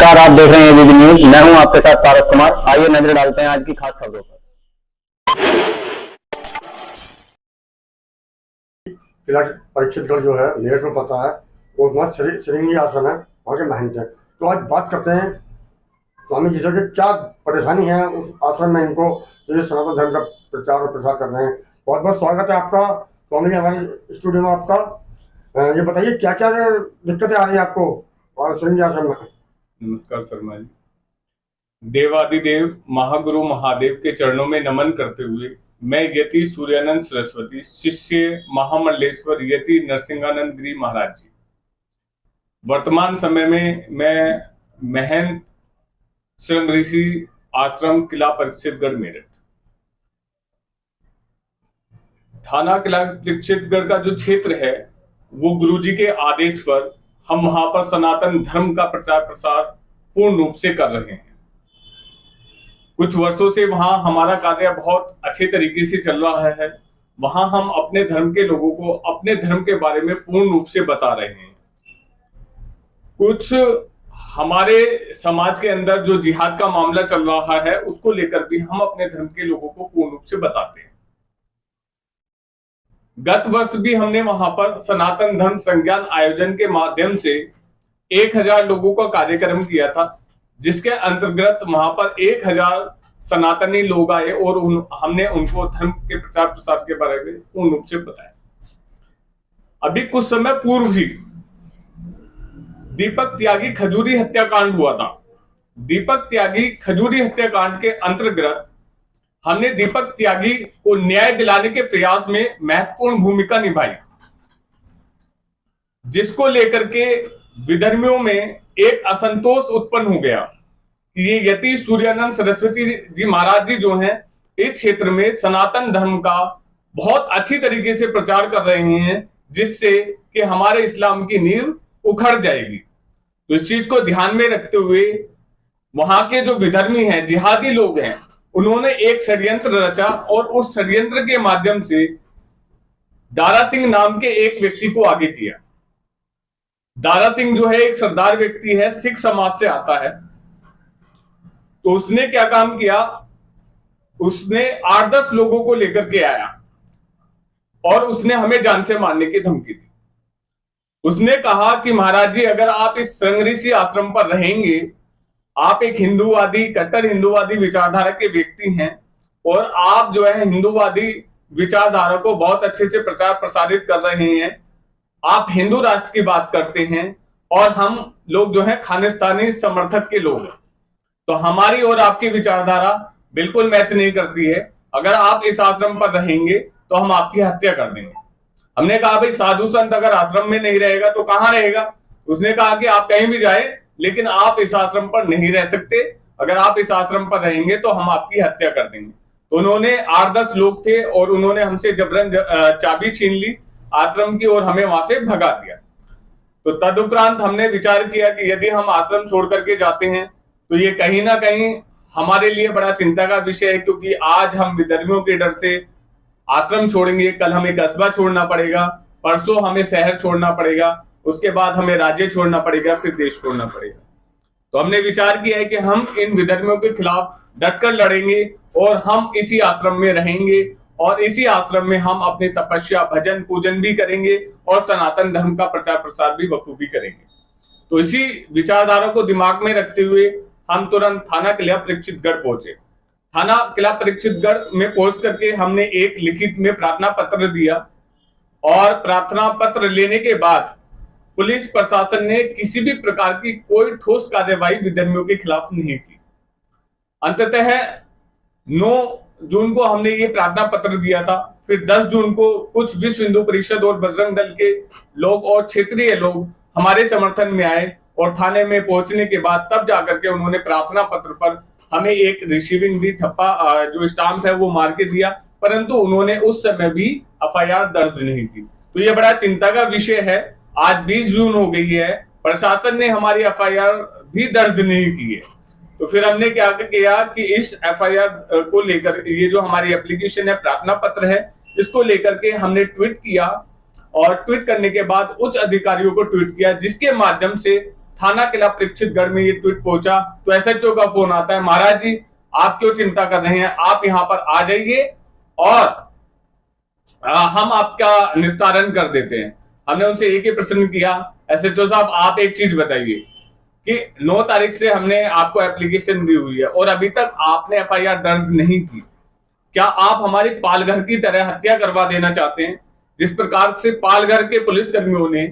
नमस्कार, आप देख रहे हैं एबीपी न्यूज। मैं हूं आपके साथ पारस कुमार। आइए नजर डालते हैं आज की खास खबरों पर। परीक्षितगढ़ जो है मेरठ में पड़ता है, वो मत श्रृंगी आश्रम है, वहाँ के महंत हैं। तो आज बात करते हैं स्वामी जी से कि क्या परेशानी है उस आश्रम में इनको, जो सनातन धर्म का प्रचार और प्रसार कर रहे हैं। बहुत बहुत स्वागत है आपका स्वामी जी हमारे स्टूडियो में आपका। ये बताइए क्या क्या दिक्कतें आ रही है आपको और श्रृंगी आश्रम में। नमस्कार शर्मा जी। देवादिदेव महागुरु महादेव के चरणों में नमन करते हुए मैं यति सूर्यानंद सरस्वती शिष्य महामंडलेश्वर यति नरसिंहानंद गिरी महाराज जी, वर्तमान समय में मैं महंत श्रृंग ऋषि आश्रम किला परीक्षितगढ़ मेरठ, थाना किला परीक्षितगढ़ का जो क्षेत्र है वो गुरुजी के आदेश पर हम वहां पर सनातन धर्म का प्रचार प्रसार पूर्ण रूप से कर रहे हैं। कुछ वर्षों से वहां हमारा कार्य बहुत अच्छे तरीके से चल रहा है। वहां हम अपने धर्म के लोगों को अपने धर्म के बारे में पूर्ण रूप से बता रहे हैं। कुछ हमारे समाज के अंदर जो जिहाद का मामला चल रहा है उसको लेकर भी हम अपने धर्म के लोगों को पूर्ण रूप से बताते हैं। गत वर्ष भी हमने वहां पर सनातन धर्म संज्ञान आयोजन के माध्यम से 1000 लोगों का कार्यक्रम किया था, जिसके अंतर्गत वहां पर 1000 सनातनी लोग आए और हमने उनको धर्म के प्रचार प्रसार के बारे में पूर्ण रूप से बताया। अभी कुछ समय पूर्व ही दीपक त्यागी खजूरी हत्याकांड हुआ था। दीपक त्यागी खजूरी हत्याकांड के अंतर्गत हमने दीपक त्यागी को न्याय दिलाने के प्रयास में महत्वपूर्ण भूमिका निभाई, जिसको लेकर के विधर्मियों में एक असंतोष उत्पन्न हो गया कि ये यति सूर्यानंद सरस्वती जी महाराज जी जो हैं इस क्षेत्र में सनातन धर्म का बहुत अच्छी तरीके से प्रचार कर रहे हैं, जिससे कि हमारे इस्लाम की नींव उखड़ जाएगी। तो इस चीज को ध्यान में रखते हुए वहां के जो विधर्मी हैं, जिहादी लोग हैं, उन्होंने एक षड्यंत्र रचा और उस षड्यंत्र के माध्यम से दारा सिंह नाम के एक व्यक्ति को आगे किया। दारा सिंह जो है एक सरदार व्यक्ति है, सिख समाज से आता है। तो उसने क्या काम किया, उसने 8-10 लोगों को लेकर के आया और उसने हमें जान से मारने की धमकी दी। उसने कहा कि महाराज जी, अगर आप इस श्रृंग ऋषि आश्रम पर रहेंगे, आप एक हिंदूवादी कट्टर हिंदूवादी विचारधारा के व्यक्ति हैं और आप जो है हिंदूवादी विचारधारा को बहुत अच्छे से प्रचार प्रसारित कर रहे हैं। आप हिंदू राष्ट्र की बात करते हैं और हम लोग जो है खालिस्तानी समर्थक के लोग हैं, तो हमारी और आपकी विचारधारा बिल्कुल मैच नहीं करती है। अगर आप इस आश्रम पर रहेंगे तो हम आपकी हत्या कर देंगे। हमने कहा भाई, साधु संत अगर आश्रम में नहीं रहेगा तो कहां रहेगा। उसने कहा कि आप कहीं भी जाए लेकिन आप इस आश्रम पर नहीं रह सकते। अगर आप इस आश्रम पर रहेंगे तो हम आपकी हत्या कर देंगे। तो उन्होंने 8-10 लोग थे और उन्होंने हमसे जबरन चाबी छीन ली आश्रम की और हमें वहां से भगा दिया। तो तदुपरांत हमने विचार किया कि यदि हम आश्रम छोड़ करके जाते हैं तो ये कहीं ना कहीं हमारे लिए बड़ा चिंता का विषय है, क्योंकि आज हम विधर्मियों के डर से आश्रम छोड़ेंगे, कल हमें कस्बा छोड़ना पड़ेगा, परसों हमें शहर छोड़ना पड़ेगा, उसके बाद हमें राज्य छोड़ना पड़ेगा, फिर देश छोड़ना पड़ेगा। तो हमने विचार किया है कि हम इन विधर्मियों के खिलाफ डटकर लड़ेंगे और हम इसी आश्रम में रहेंगे और इसी आश्रम में हम अपनी तपस्या भजन पूजन भी करेंगे और सनातन धर्म का प्रचार प्रसार भी बखूबी करेंगे। तो इसी विचारधारा को दिमाग में रखते हुए हम तुरंत थाना किला परीक्षितगढ़ पहुंचे। थाना किला परीक्षितगढ़ में पहुंच करके हमने एक लिखित में प्रार्थना पत्र दिया और प्रार्थना पत्र लेने के बाद पुलिस प्रशासन ने किसी भी प्रकार की कोई ठोस कार्यवाही विधर्मियों के खिलाफ नहीं की। अंततः 9 जून को हमने ये प्रार्थना पत्र दिया था। फिर 10 जून को कुछ विश्व हिंदू परिषद और बजरंग दल के लोग और क्षेत्रीय लोग हमारे समर्थन में आए और थाने में पहुंचने के बाद तब जाकर के उन्होंने प्रार्थना पत्र पर हमें एक रिसीविंग दी, ठप्पा जो स्टाम्प है वो मार के दिया, परंतु उन्होंने उस समय भी एफआईआर दर्ज नहीं की। तो ये बड़ा चिंता का विषय है। आज 20 जून हो गई है, प्रशासन ने हमारी एफआईआर भी दर्ज नहीं की है। तो फिर हमने क्या किया कि इस एफआईआर को लेकर, ये जो हमारी एप्लीकेशन है, प्रार्थना पत्र है, इसको लेकर के हमने ट्वीट किया और ट्वीट करने के बाद उच्च अधिकारियों को ट्वीट किया, जिसके माध्यम से थाना किला परीक्षितगढ़ में ये ट्वीट पहुंचा तो एसएचओ का फोन आता है, महाराज जी आप क्यों चिंता कर रहे हैं, आप यहाँ पर आ जाइए और हम आपका निस्तारण कर देते हैं। हमने उनसे एक ही प्रश्न किया, एसएचओ साहब आप एक चीज बताइए कि 9 तारीख से हमने आपको एप्लीकेशन दी हुई है और अभी तक आपने एफआईआर दर्ज नहीं की, क्या आप हमारी पालघर की तरह हत्या करवा देना चाहते हैं? जिस प्रकार से पालघर के पुलिस कर्मियों ने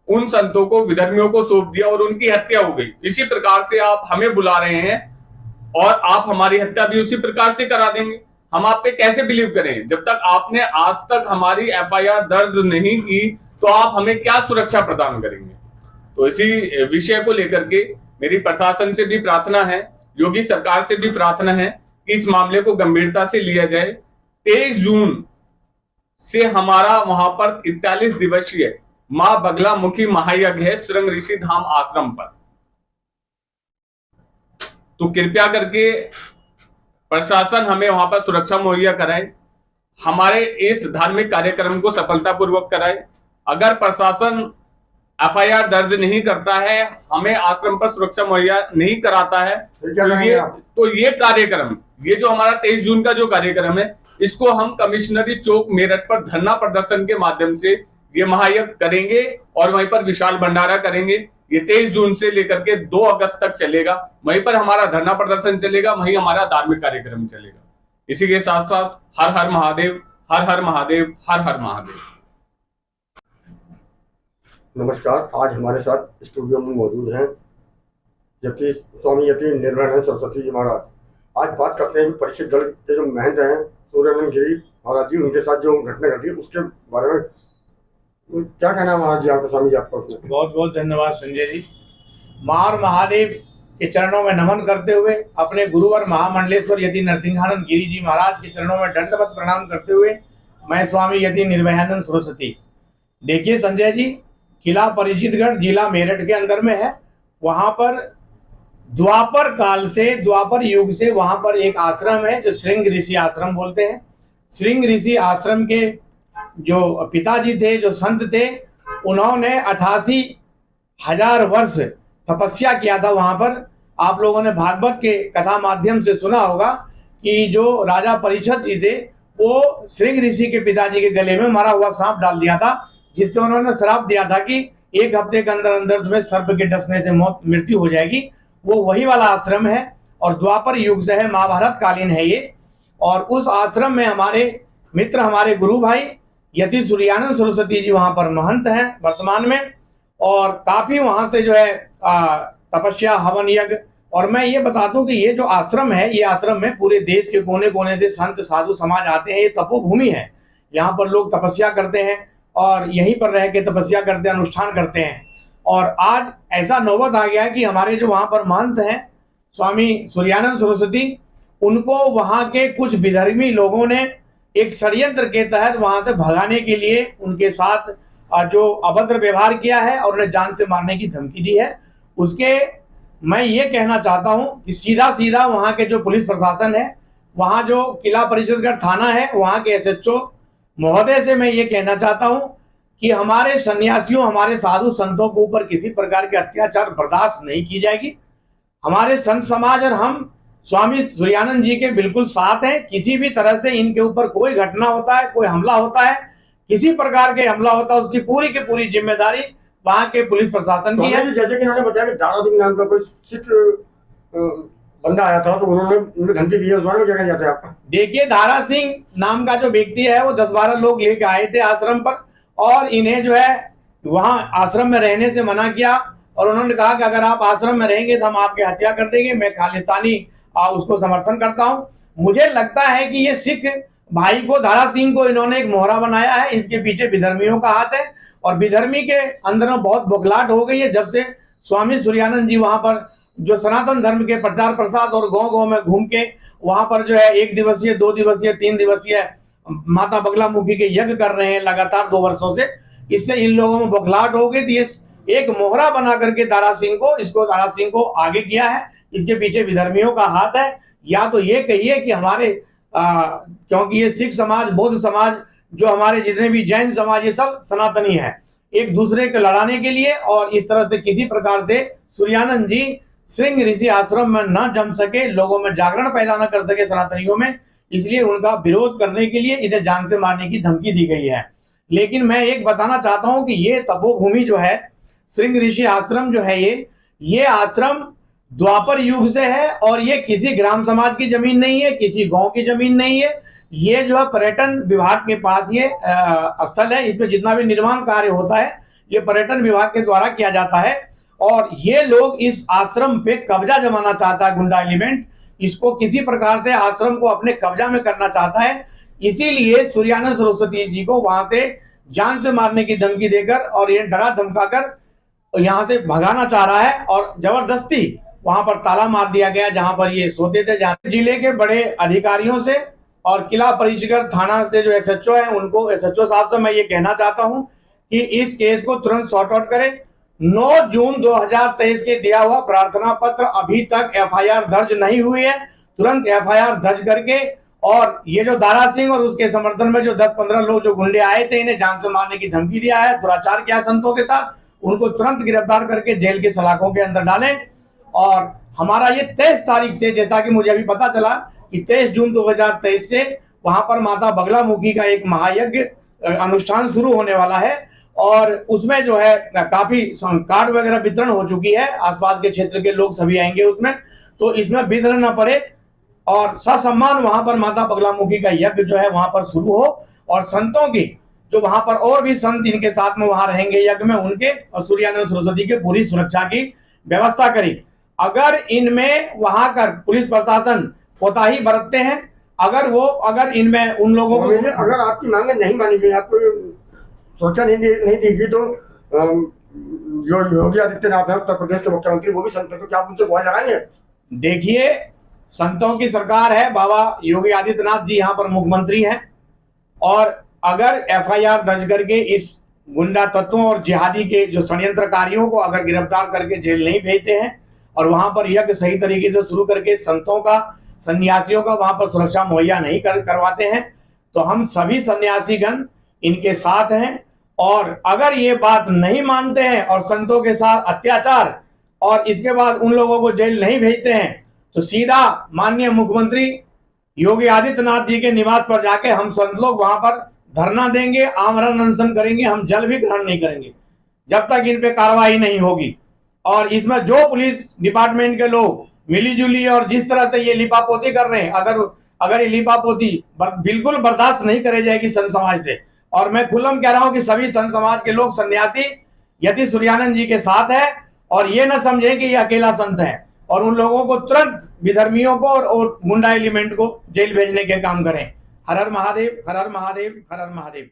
उन संतों को विधर्मियों को सौंप दिया और उनकी हत्या हो गई, इसी प्रकार से आप हमें बुला रहे हैं और आप हमारी हत्या भी उसी प्रकार से करा देंगे। हम आप पे कैसे बिलीव करें? जब तक आपने आज तक हमारी एफआईआर दर्ज नहीं की तो आप हमें क्या सुरक्षा प्रदान करेंगे? तो इसी विषय को लेकर के मेरी प्रशासन से भी प्रार्थना है, योगी सरकार से भी प्रार्थना है कि इस मामले को गंभीरता से लिया जाए। 23 जून से हमारा वहां पर 41 दिवसीय मां बगलामुखी महायज्ञ है श्रृंग ऋषि धाम आश्रम पर, तो कृपया करके प्रशासन हमें वहां पर सुरक्षा मुहैया कराए, हमारे इस धार्मिक कार्यक्रम को सफलतापूर्वक कराए। अगर प्रशासन एफआईआर दर्ज नहीं करता है, हमें आश्रम पर सुरक्षा मुहैया नहीं कराता है, तो ये कार्यक्रम, ये जो हमारा 23 जून का जो कार्यक्रम है, इसको हम कमिश्नरी चौक मेरठ पर धरना प्रदर्शन के माध्यम से ये महायज्ञ करेंगे और वहीं पर विशाल भंडारा करेंगे। ये 23 जून से लेकर के 2 अगस्त तक चलेगा, वहीं पर हमारा धरना प्रदर्शन चलेगा, वहीं हमारा धार्मिक कार्यक्रम चलेगा। इसी के साथ साथ हर हर महादेव, हर हर महादेव, हर हर महादेव। नमस्कार, आज हमारे साथ स्टूडियो में मौजूद हैं जबकि स्वामी यति निर्भयानंद सरस्वती जी महाराज। आज बात करते हैं परीक्षितगढ़ के जो महंत हैं सूर्यानंद गिरी महाराज जी, उनके साथ जो घटना घटी उसके बारे में क्या कहना है महाराज जी आपका, स्वामी जी आपका? बहुत बहुत धन्यवाद संजय जी। मार महादेव के चरणों में नमन करते हुए, अपने गुरुवर महामंडलेश्वर यति नरसिंहानंद गिरी जी महाराज के चरणों में दंडवत प्रणाम करते हुए मैं स्वामी यति निर्भयानंद सरस्वती। देखिए संजय जी, किला परीक्षितगढ़ जिला मेरठ के अंदर में है। वहां पर द्वापर काल से, द्वापर युग से वहां पर एक आश्रम है जो श्रृंग ऋषि आश्रम बोलते हैं। श्रृंग ऋषि आश्रम के जो पिताजी थे, जो संत थे, उन्होंने 88,000 वर्ष तपस्या किया था वहां पर। आप लोगों ने भागवत के कथा माध्यम से सुना होगा कि जो राजा परीक्षित जी थे वो श्रृंग ऋषि के पिताजी के गले में मरा हुआ सांप डाल दिया था, जिससे उन्होंने श्राप दिया था कि 1 हफ्ते के अंदर अंदर तुम्हें सर्प के डसने से मृत्यु हो जाएगी। वो वही वाला आश्रम है और द्वापर युग से है, महाभारत कालीन है ये। और उस आश्रम में हमारे मित्र, हमारे गुरु भाई यति सूर्यानंद सरस्वती जी वहां पर महंत हैं वर्तमान में, और काफी वहां से जो है तपस्या, हवन यज्ञ। और मैं ये बता दूं कि ये जो आश्रम है, ये आश्रम में पूरे देश के कोने कोने से संत साधु समाज आते हैं। ये तपोभूमि है, यहाँ पर लोग तपस्या करते हैं और यहीं पर रह के तपस्या करते हैं, अनुष्ठान करते हैं। और आज ऐसा नौबत आ गया है कि हमारे जो वहां पर महंत हैं स्वामी सूर्यानंद सरस्वती, उनको वहां के कुछ विधर्मी लोगों ने एक षड्यंत्र के तहत वहां से भगाने के लिए उनके साथ जो अभद्र व्यवहार किया है और उन्हें जान से मारने की धमकी दी है। उसके मैं ये कहना चाहता हूं कि सीधा सीधा वहां के जो पुलिस प्रशासन है, वहां जो किला परीक्षितगढ़ थाना है, वहां के एसएचओ महोदय से मैं ये कहना चाहता हूं कि हमारे सन्यासियों, हमारे साधु संतों के ऊपर किसी प्रकार के अत्याचार बर्दाश्त नहीं की जाएगी। हमारे संत समाज और हम स्वामी सूर्यानंद जी के बिल्कुल साथ हैं। किसी भी तरह से इनके ऊपर कोई घटना होता है, कोई हमला होता है, किसी प्रकार के हमला होता है, उसकी पूरी की पूरी जिम्मेदारी वहां के पुलिस प्रशासन की है। जैसे कि इन्होंने बताया कि दारा सिंह नाम का कोई सिख बंदा आया था तो उन्होंने धमकी दी है, उस बारे में क्या कहना चाहते हैं आप? देखिए, दारा सिंह नाम का जो व्यक्ति है वो 10-12 लोग लेके आए थे आश्रम पर और इन्हें जो है वहां आश्रम में रहने से मना किया और उन्होंने कहा कि अगर आप आश्रम में रहेंगे तो हम आपकी हत्या कर देंगे। मैं खालिस्तानी उसको समर्थन करता हूं। मुझे लगता है कि ये सिख भाई को, दारा सिंह को इन्होंने एक मोहरा बनाया है। इसके पीछे विधर्मियों का हाथ है और विधर्मी के अंदर में बहुत बौखलाहट हो गई है जब से स्वामी सूर्यानंद जी वहां पर जो सनातन धर्म के प्रचार प्रसार और गांव-गांव में घूम के वहां पर जो है 1 दिवसीय, 2 दिवसीय, 3 दिवसीय माता बगलामुखी के यज्ञ कर रहे हैं लगातार 2 वर्षों से। इससे इन लोगों में बौखलाहट हो गई थी। एक मोहरा बना करके दारा सिंह को आगे किया है। इसके पीछे विधर्मियों का हाथ है। या तो ये कहिए कि हमारे क्योंकि ये सिख समाज, बौद्ध समाज, जो हमारे जितने भी जैन समाज, ये सब सनातनी है, एक दूसरे को लड़ाने के लिए और इस तरह से किसी प्रकार से सूर्यानंद जी श्रृंग ऋषि आश्रम में न जम सके, लोगों में जागरण पैदा न कर सके सनातनियों में, इसलिए उनका विरोध करने के लिए इन्हें जान से मारने की धमकी दी गई है। लेकिन मैं एक बताना चाहता हूं कि ये तपोभूमि जो है, श्रृंग ऋषि आश्रम जो है, ये आश्रम द्वापर युग से है और ये किसी ग्राम समाज की जमीन नहीं है, किसी गांव की जमीन नहीं है। ये जो है पर्यटन विभाग के पास ये स्थल है। इसमें जितना भी निर्माण कार्य होता है ये पर्यटन विभाग के द्वारा किया जाता है और ये लोग इस आश्रम पे कब्जा जमाना चाहता है गुंडा एलिमेंट, इसको किसी प्रकार से आश्रम को अपने कब्जा में करना चाहता है। इसीलिए सूर्यानंद सरस्वती जी को वहां से जान से मारने की धमकी देकर और ये डरा धमकाकर यहाँ से भगाना चाह रहा है और जबरदस्ती वहां पर ताला मार दिया गया जहां पर ये सोते थे। जहां जिले के बड़े अधिकारियों से और किला परिषद थाना से जो एसएचओ है, उनको एसएचओ साहब से मैं ये कहना चाहता हूं कि इस केस को तुरंत सॉर्ट आउट करें। 9 जून 2023 के दिया हुआ प्रार्थना पत्र अभी तक एफआईआर दर्ज नहीं हुई है, तुरंत एफआईआर दर्ज करके और ये जो दारा सिंह और उसके समर्थन में जो 10-15 लोग जो गुंडे आए थे, इन्हें जान से मारने की धमकी दिया है, दुराचार किया संतों के साथ, उनको तुरंत गिरफ्तार करके जेल के सलाखों के अंदर डालें। और हमारा ये 23 तारीख से, जैसा कि मुझे अभी पता चला कि 23 जून 2023 से वहां पर माता बगलामुखी का एक महायज्ञ अनुष्ठान शुरू होने वाला है और उसमें जो है काफी कार्ड वगैरह वितरण हो चुकी है, आसपास के क्षेत्र के लोग सभी आएंगे उसमें, तो इसमें विघ्न न पड़े और ससम्मान वहां पर माता बगलामुखी का यज्ञ जो है वहां पर शुरू हो और संतों की जो वहां पर और भी संत इनके साथ में वहां रहेंगे यज्ञ में, उनके और सूर्यानंद सरस्वती के पूरी सुरक्षा की व्यवस्था करी। अगर इनमें वहां का पुलिस प्रशासन कोताही बरतते हैं, अगर इनमें उन लोगों को अगर आपकी मांगे नहीं मानी गई, आपको सोचा नहीं दी तो जो योगी आदित्यनाथ है उत्तर प्रदेश के मुख्यमंत्री, वो भी संत है, तो क्या आप उनसे गुहार लगाएंगे? देखिए, संतों की सरकार है, बाबा योगी आदित्यनाथ जी यहाँ पर मुख्यमंत्री हैं और अगर एफआईआर दर्ज करके इस गुंडा तत्वों और जिहादी के जो षड्यंत्रकारियों को अगर गिरफ्तार करके जेल नहीं भेजते हैं और वहां पर यज्ञ सही तरीके से शुरू करके संतों का, सन्यासियों का वहां पर सुरक्षा मुहैया नहीं करवाते हैं, तो हम सभी सन्यासीगण इनके साथ हैं। और अगर ये बात नहीं मानते हैं और संतों के साथ अत्याचार और इसके बाद उन लोगों को जेल नहीं भेजते हैं, तो सीधा माननीय मुख्यमंत्री योगी आदित्यनाथ जी के निवास पर जाके हम संत लोग वहां पर धरना देंगे, आमरण अनशन करेंगे, हम जल भी ग्रहण नहीं करेंगे जब तक इन पे कार्रवाई नहीं होगी। और इसमें जो पुलिस डिपार्टमेंट के लोग मिलीजुली और जिस तरह से ये लिपापोती कर रहे हैं, अगर ये लिपापोती बिल्कुल बर्दाश्त नहीं करे जाएगी संत समाज से, और मैं खुल्लम कह रहा हूं कि सभी संत समाज के लोग सन्यासी यदि सूर्यानंद जी के साथ है और ये न समझे कि ये अकेला संत है और उन लोगों को तुरंत विधर्मियों को और गुंडा एलिमेंट को जेल भेजने के काम करें। हर हर महादेव, हर हर महादेव, हर हर महादेव।